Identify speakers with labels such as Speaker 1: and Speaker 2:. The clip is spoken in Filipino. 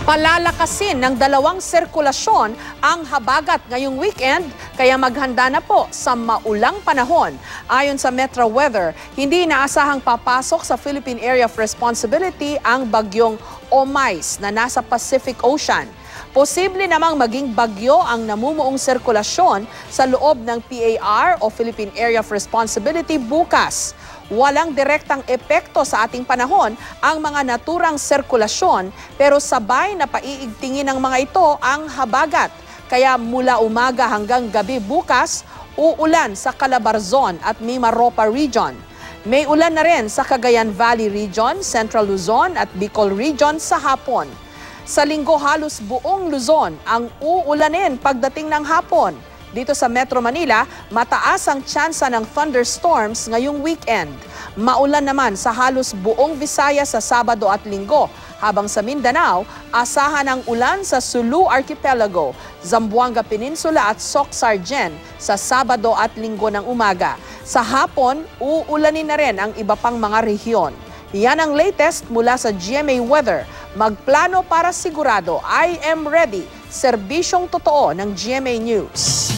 Speaker 1: Palalakasin ng dalawang sirkulasyon ang habagat ngayong weekend, kaya maghanda na po sa maulang panahon. Ayon sa Metro Weather, hindi inaasahang papasok sa Philippine Area of Responsibility ang bagyong Omais na nasa Pacific Ocean. Posible namang maging bagyo ang namumuong sirkulasyon sa loob ng PAR o Philippine Area of Responsibility bukas. Walang direktang epekto sa ating panahon ang mga naturang sirkulasyon, pero sabay na paiigtingin ng mga ito ang habagat. Kaya mula umaga hanggang gabi bukas, uulan sa Calabarzon at Mimaropa Region. May ulan na rin sa Cagayan Valley Region, Central Luzon at Bicol Region sa hapon. Sa linggo halos buong Luzon ang uulanin pagdating ng hapon. Dito sa Metro Manila, mataas ang tsansa ng thunderstorms ngayong weekend. Maulan naman sa halos buong Visayas sa Sabado at Linggo. Habang sa Mindanao, asahan ang ulan sa Sulu Archipelago, Zamboanga Peninsula at Soc-Sargen sa Sabado at Linggo ng umaga. Sa hapon, uulanin na rin ang iba pang mga rehiyon. Yan ang latest mula sa GMA Weather. Magplano para sigurado, I am ready. Serbisyong totoo ng GMA News.